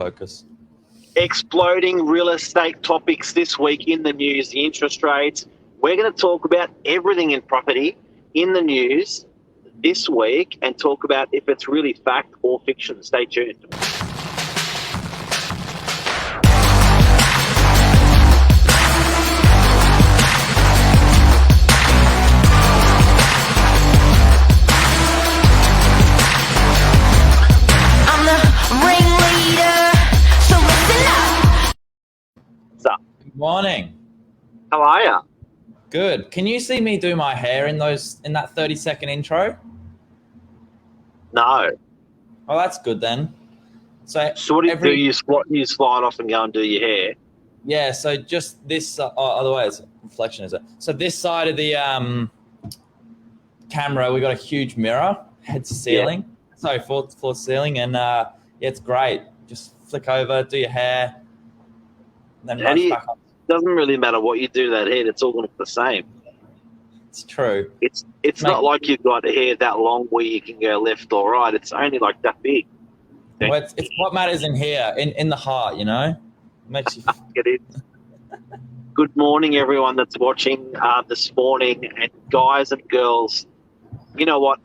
focus. Exploding real estate topics this week in the news, the interest rates. We're going to talk about everything in property in the news this week and talk about if it's really fact or fiction. Stay tuned. Morning. How are you? Good. Can you see me do my hair in that 30-second intro? No. Oh, that's good then. So what do you do? You slide off and go and do your hair? Yeah. So just this. Otherwise, reflection is it? So this side of the camera, we got a huge mirror, head to ceiling. Yeah. So floor to ceiling, and it's great. Just flick over, do your hair, then rush back up. Doesn't really matter what you do to that head, it's all going to look the same. It's true. It's not like you've got hair that long where you can go left or right. It's only like that big. Well, it's what matters in here, in the heart, you know? It makes you... It is. Good morning, everyone that's watching this morning. And guys and girls, you know what?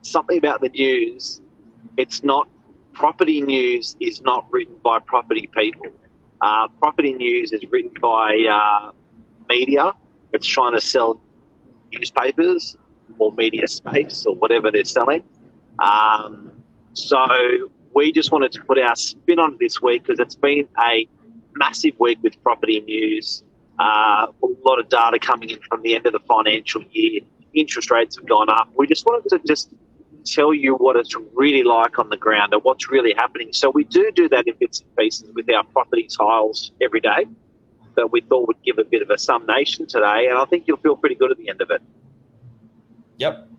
Something about the news, it's not... Property news is not written by property people. Property news is written by media. It's trying to sell newspapers or media space or whatever they're selling. So we just wanted to put our spin on this week because it's been a massive week with property news. A lot of data coming in from the end of the financial year. Interest rates have gone up. We just wanted to tell you what it's really like on the ground and what's really happening. So we do that in bits and pieces with our property tiles every day, but we thought we'd give a bit of a summation today, and I think you'll feel pretty good at the end of it. Yep,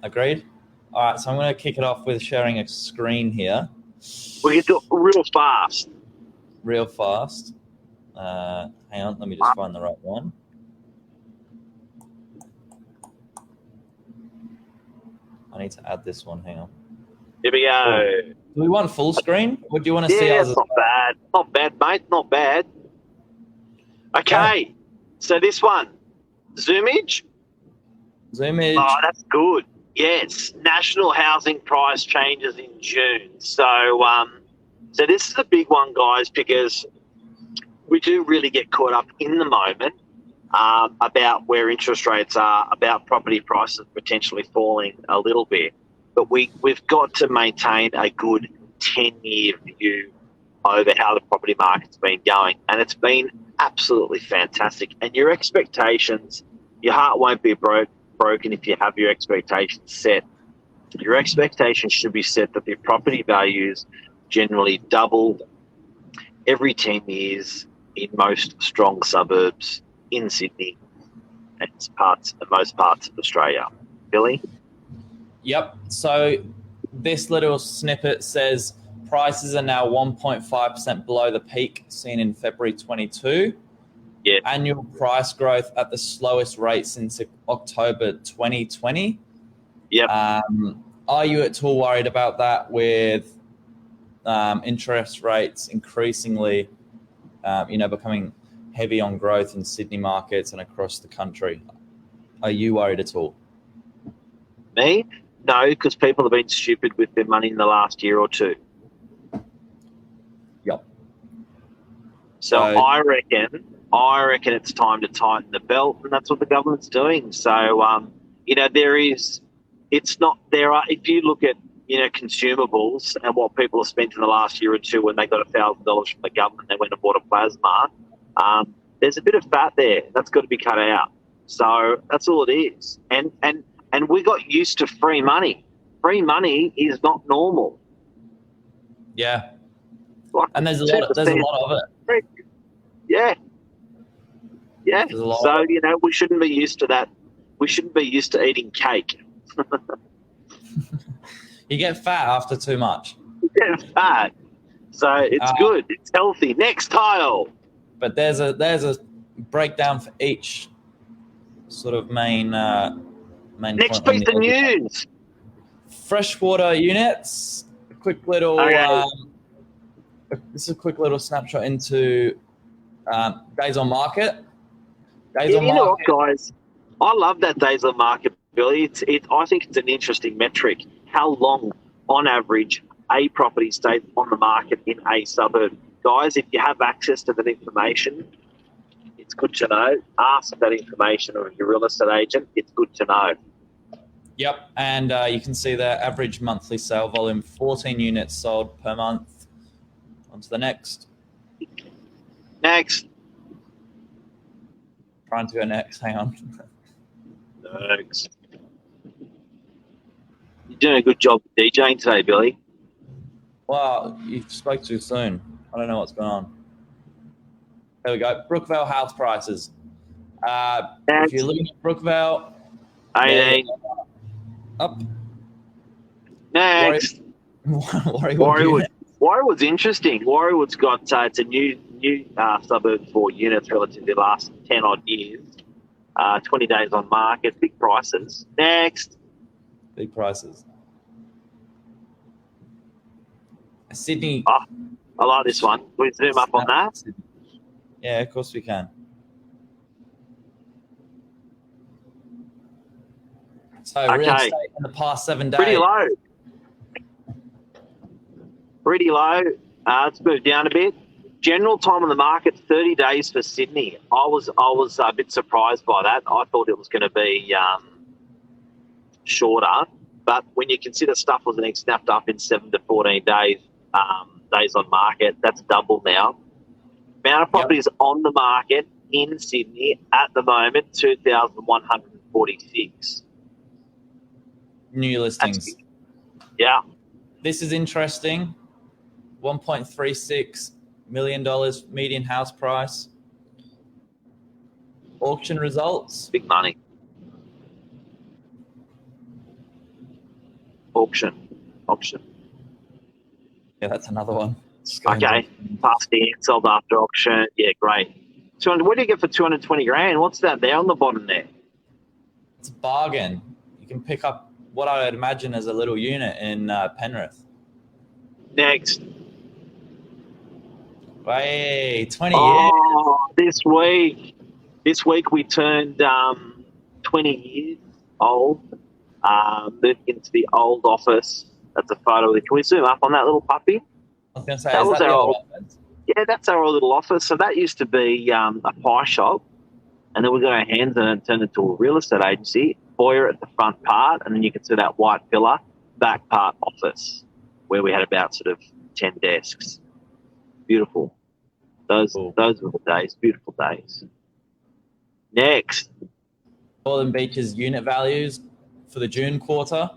agreed. All right, so I'm going to kick it off with sharing a screen here. We can do it real fast. Real fast. Hang on, let me just find the right one. I need to add this one. Hang on. Here we go. Do we want full screen? Or do you want to see ours? Yeah, not bad. Not bad, mate. Not bad. Okay. So this one, Zoomage. Zoomage. Oh, that's good. Yes. National housing price changes in June. So this is a big one, guys, because we do really get caught up in the moment. About where interest rates are, about property prices potentially falling a little bit. But we've got to maintain a good 10-year view over how the property market's been going. And it's been absolutely fantastic. And your expectations, your heart won't be broken if you have your expectations set. Your expectations should be set that the property values generally double every 10 years in most strong suburbs in Sydney and most parts of Australia. Billy? Yep. So this little snippet says prices are now 1.5% below the peak seen in February 22. Yeah. Annual price growth at the slowest rate since October 2020. Yep. Are you at all worried about that with interest rates increasingly, becoming heavy on growth in Sydney markets and across the country? Are you worried at all? Me? No, because people have been stupid with their money in the last year or two. Yep. So I reckon it's time to tighten the belt, and that's what the government's doing. So, if you look at, consumables and what people have spent in the last year or two when they got $1,000 from the government, they went and bought a plasma. There's a bit of fat there that's got to be cut out. So that's all it is. And we got used to free money. Free money is not normal. Yeah. Like and there's a lot of it. Yeah. Yeah. So, we shouldn't be used to that. We shouldn't be used to eating cake. You get fat after too much. You get fat. So it's good. It's healthy. Next tile. But there's a breakdown for each sort of main next piece of news. Freshwater units. A quick little This is a quick little snapshot into days on market. Days Yeah, on you know what, market. guys? I love that days on market, Billy. I think it's an interesting metric. How long, on average, a property stays on the market in a suburb. Guys, if you have access to that information, it's good to know. Ask that information of your real estate agent. It's good to know. Yep, and you can see the average monthly sale volume, 14 units sold per month. On to the next. Next. Trying to go next, hang on. Next. You're doing a good job DJing today, Billy. Wow, you spoke too soon. I don't know what's going on. There we go. Brookvale house prices. If you're looking at Brookvale, 18. Up. Next. Warriewood. Warriewood's interesting. Warriewood's got it's a new suburb for units relative to the last 10 odd years. 20 days on market, big prices. Next. Big prices. Sydney. Oh, I like this one. Can we zoom up on that? Yeah, of course we can. So real estate in the past 7 days. Pretty low. Pretty low. Let's move down a bit. General time on the market, 30 days for Sydney. I was a bit surprised by that. I thought it was going to be shorter. But when you consider stuff was getting snapped up in 7 to 14 days, days on market, that's double now. Amount of properties on the market in Sydney at the moment, 2,146. New listings. Yeah. This is interesting. $1.36 million median house price. Auction results. Big money. Auction. Yeah, that's another one. Okay. Past the end, sold after auction. Yeah, great. 200. What do you get for 220 grand? What's that there on the bottom there? It's a bargain. You can pick up what I would imagine as a little unit in Penrith. Next. Hey, 20 years. This week we turned 20 years old. Moved into the old office. That's a photo. Can we zoom up on that little puppy? I was going to say, is that the old office? Yeah, that's our little office. So that used to be a pie shop, and then we got our hands on it and turned it into a real estate agency. Foyer at the front part, and then you can see that white pillar, back part office, where we had about sort of 10 desks. Beautiful. Those were the days, beautiful days. Next. Northern Beaches unit values for the June quarter.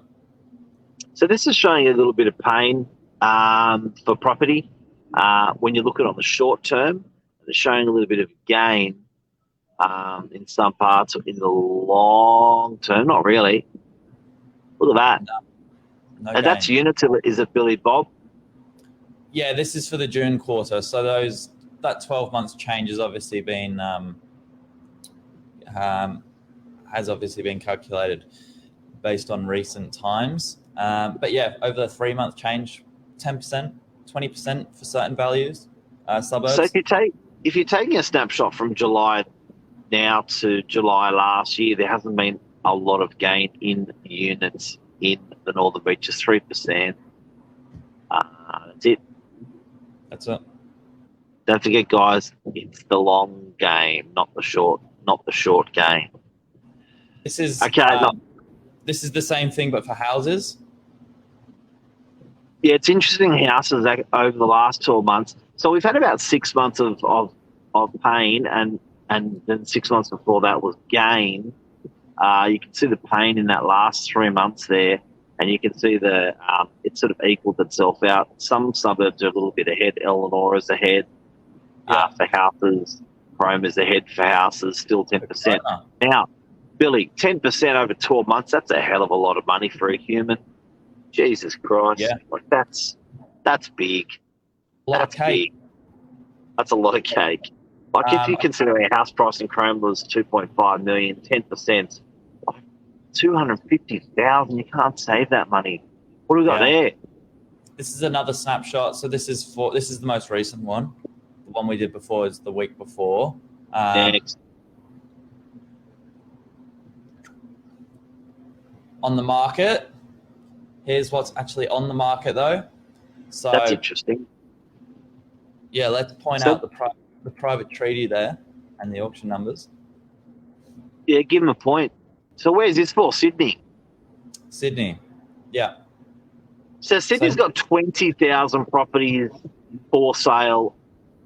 So this is showing a little bit of pain for property. When you look at it on the short term, it's showing a little bit of gain in some parts. In the long term, not really. Look at that. No and that's units, is it, Billy Bob? Yeah, this is for the June quarter. So that 12 months change has obviously been calculated based on recent times. But yeah, over the 3 month change, 10%, 20% for certain values, suburbs. So if you're taking a snapshot from July now to July last year, there hasn't been a lot of gain in units in the Northern Beaches, 3%. That's it. That's it. Don't forget, guys, it's the long game, not the short game. This is okay. This is the same thing, but for houses. Yeah, it's interesting. Houses over the last 12 months. So we've had about 6 months of pain, and then 6 months before that was gain. You can see the pain in that last 3 months there, and you can see it sort of equaled itself out. Some suburbs are a little bit ahead. Eleanor is ahead for houses. Chrome is ahead for houses, still 10%. Now, Billy, 10% over 12 months, that's a hell of a lot of money for a human. Jesus Christ. Yeah. Like that's big. A lot of cake. Big. That's a lot of cake. Like if you consider a house price in Chrome was 2.5 million, 10%, $250,000, you can't save that money. What do we got there? This is another snapshot. So this is the most recent one. The one we did before is the week before. Next. On the market. Here's what's actually on the market, though. So That's interesting. Yeah, let's point out the private treaty there and the auction numbers. Yeah, give him a point. So where's this for? Sydney? Sydney. Yeah. So Sydney's got 20,000 properties for sale,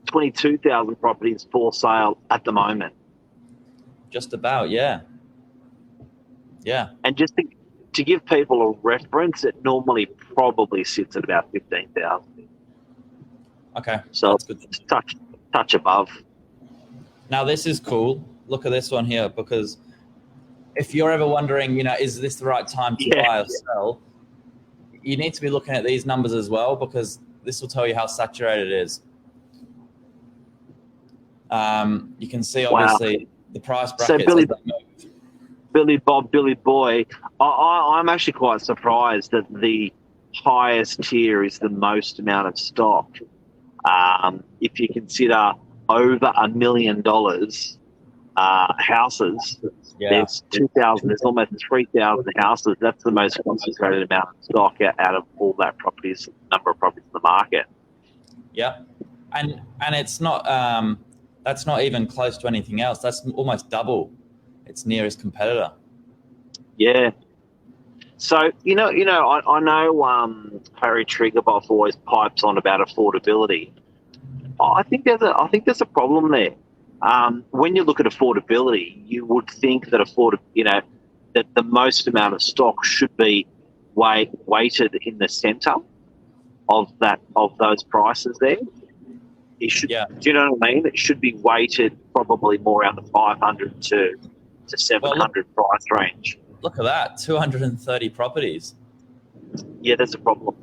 22,000 properties for sale at the moment. Just about, yeah. Yeah. And just to give people a reference, it normally probably sits at about 15,000. Okay, so that's good. It's touch above. Now this is cool. Look at this one here, because if you're ever wondering, is this the right time to buy or sell, you need to be looking at these numbers as well, because this will tell you how saturated it is. You can see obviously the price brackets. So Billy Bob, Billy Boy, I'm actually quite surprised that the highest tier is the most amount of stock. If you consider over $1 million houses, there's 2,000, there's almost 3,000 houses. That's the most concentrated amount of stock out of all that number of properties in the market. Yeah, and it's not that's not even close to anything else. That's almost double its nearest competitor. Yeah. So I know Harry Triggerboff always pipes on about affordability. I think there's a problem there. When you look at affordability, you would think that that the most amount of stock should be weighted in the centre of those prices there. It should. Yeah. Do you know what I mean? It should be weighted probably more around the 500 to 700 price range. Look at that, 230 properties. Yeah, there's a problem.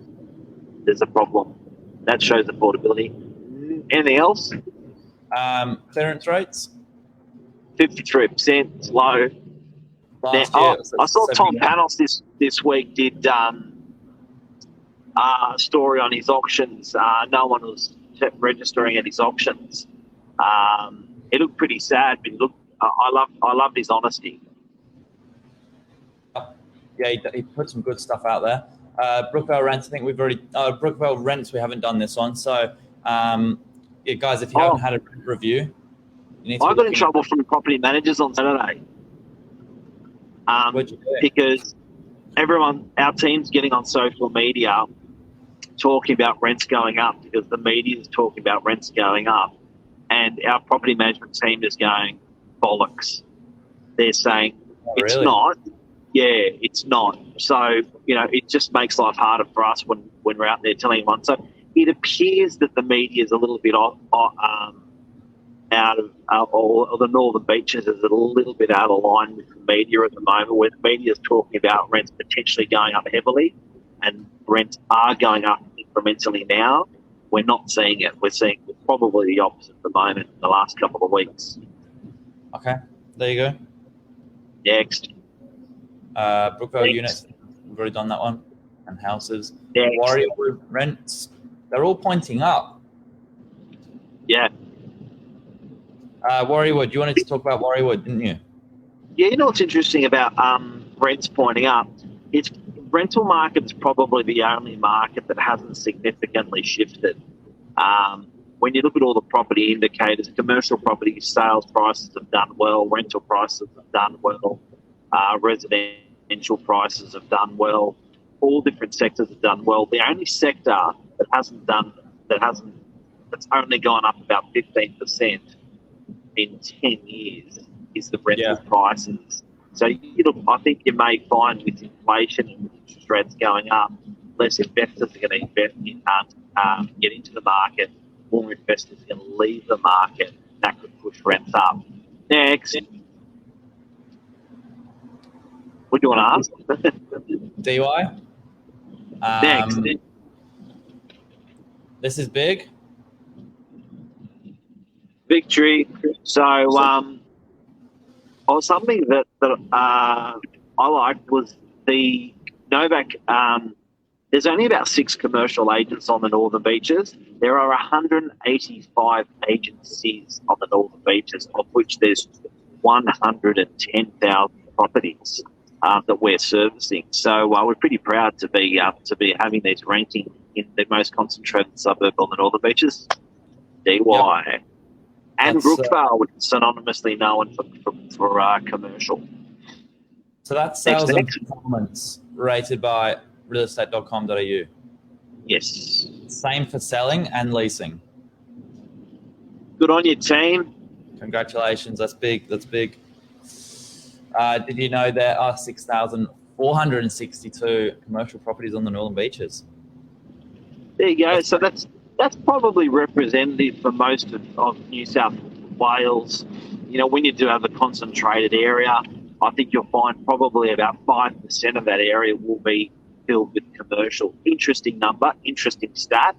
That shows affordability. Anything else? Clearance rates? 53%. It's low. Last year, I saw Tom Panos this week did a story on his auctions. No one was registering at his auctions. It looked pretty sad, but I loved his honesty. Yeah, he put some good stuff out there. Brookvale Rents, I think we've already... Brookvale Rents, we haven't done this one. So, guys, if you haven't had a review... I got in trouble from property managers on Saturday. Because our team's getting on social media talking about rents going up, because the media is talking about rents going up, and our property management team is going bollocks. They're saying it's not. Yeah, it's not. So, it just makes life harder for us when we're out there telling everyone. So it appears that the media is a little bit out of, or the Northern Beaches is a little bit out of line with the media at the moment, where the media is talking about rents potentially going up heavily, and rents are going up incrementally now. We're not seeing it. We're seeing probably the opposite at the moment in the last couple of weeks. Okay, there you go. Next. Brookvale units, we've already done that one. And houses. Next. Warriorwood rents, they're all pointing up. Yeah. Warriorwood, you wanted to talk about Warriorwood, didn't you? Yeah, you know what's interesting about rents pointing up? It's rental market's probably the only market that hasn't significantly shifted. When you look at all the property indicators, commercial property sales prices have done well, rental prices have done well, residential prices have done well, all different sectors have done well. The only sector that's only gone up about 15% in 10 years is the rental prices. So I think you may find with inflation and interest rates going up, less investors are going to get into the market, more investors are going to leave the market. That could push rents up. Next. What do you want to ask? DY? Next. This is big. Victory. So, something that I liked was the Novak There's only about 6 commercial agents on the Northern Beaches. There are 185 agencies on the Northern Beaches, of which there's 110,000 properties that we're servicing. So we're pretty proud to be having these ranking in the most concentrated suburb on the Northern Beaches, DY. Yep. And Brookvale, which is synonymously known for commercial. So that's sales and performance rated by realestate.com.au. Yes. Same for selling and leasing. Good on you, team. Congratulations. That's big. That's big. Did you know there are 6,462 commercial properties on the Northern Beaches? There you go. So that's probably representative for most of New South Wales. You know, when you do have a concentrated area, I think you'll find probably about 5% of that area will be filled with commercial. Interesting number, interesting stat.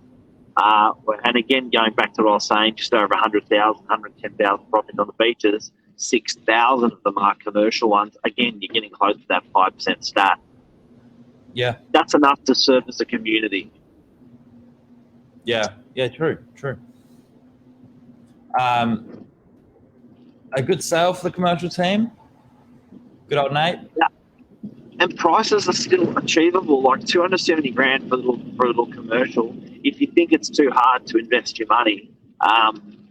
And again, going back to what I was saying, just over 100,000, 110,000 properties on the beaches, 6,000 of them are commercial ones. Again, you're getting close to that 5% stat. Yeah. That's enough to service a community. Yeah, true. A good sale for the commercial team. Good old Nate. Yeah. And prices are still achievable, like 270 grand for a little commercial. If you think it's too hard to invest your money,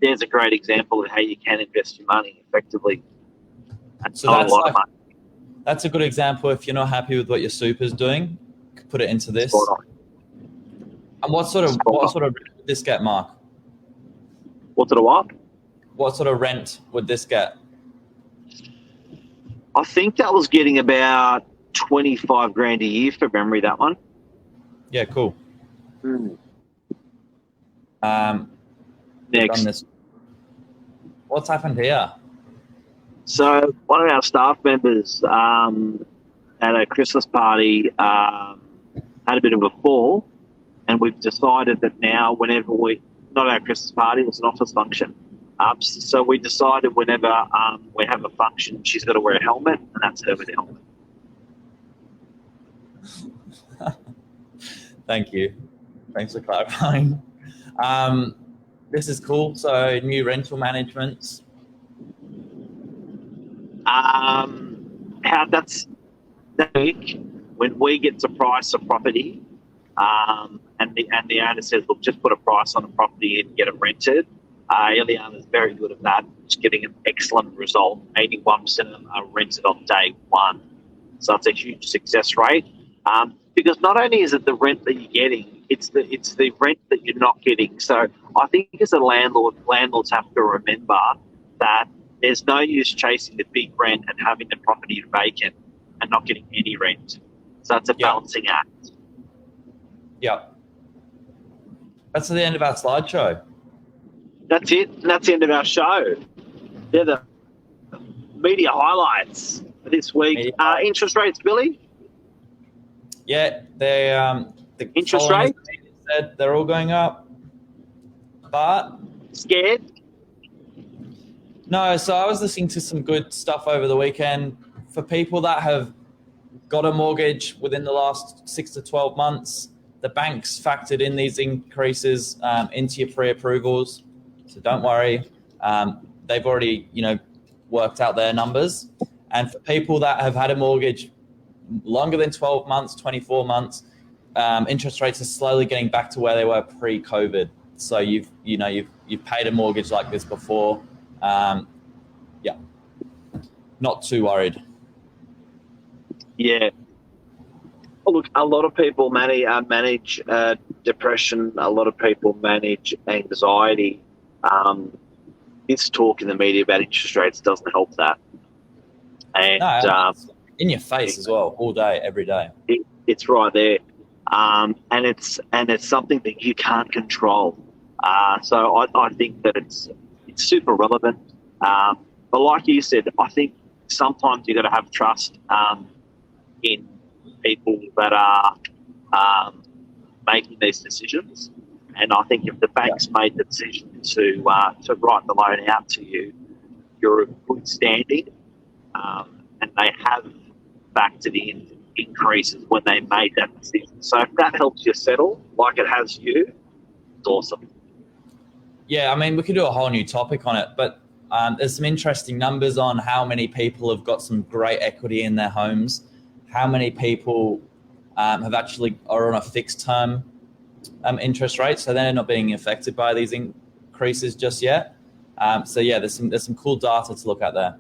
there's a great example of how you can invest your money effectively. So that's a good example. If you're not happy with what your super's doing, put it into this. And what sort of rent would this get, Mark? What sort of what? What sort of rent would this get? I think that was getting about 25 grand a year for memory, that one. Yeah, cool. Next. What's happened here? So one of our staff members at a Christmas party had a bit of a fall, and we've decided that now whenever not our Christmas party, it was an office function. So we decided whenever we have a function, she's got to wear a helmet, and that's her with a helmet. Thank you. Thanks for clarifying. This is cool. So new rental management. That's week when we get to price a property, and the owner says, look, just put a price on the property and get it rented. Eliana is very good at that. It's getting an excellent result. 81% of them are rented on day one. So it's a huge success rate. Because not only is it the rent that you're getting, it's the rent that you're not getting. So I think as a landlords have to remember that there's no use chasing the big rent and having the property vacant and not getting any rent. So that's a balancing act. Yeah. That's the end of our slideshow. That's it. That's the end of our show. They're the media highlights for this week. Interest rates, Billy? Yeah, the interest rates said they're all going up, but scared? No. So I was listening to some good stuff over the weekend for people that have got a mortgage within the last 6 to 12 months. The banks factored in these increases into your pre-approvals, so don't worry. They've already, worked out their numbers. And for people that have had a mortgage longer than 12 months, 24 months, interest rates are slowly getting back to where they were pre-COVID. So you've paid a mortgage like this before. Not too worried. Yeah. Well, look, a lot of people manage depression. A lot of people manage anxiety. This talk in the media about interest rates doesn't help that. And in your face as well, all day, every day. It's right there, and it's something that you can't control. So I think that it's super relevant. But like you said, I think sometimes you got to have trust in people that are making these decisions. And I think if the bank's made the decision to write the loan out to you, you're in good standing, and they have factored in increases when they made that decision. So if that helps you settle like it has you, it's awesome. Yeah, I mean, we could do a whole new topic on it, but there's some interesting numbers on how many people have got some great equity in their homes, how many people have actually are on a fixed term interest rate, so they're not being affected by these increases just yet. So yeah, there's some cool data to look at there.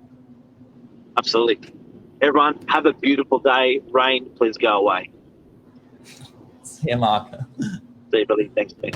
Absolutely. Everyone, have a beautiful day. Rain, please go away. See you, Mark. See you, buddy. Thanks, Ben.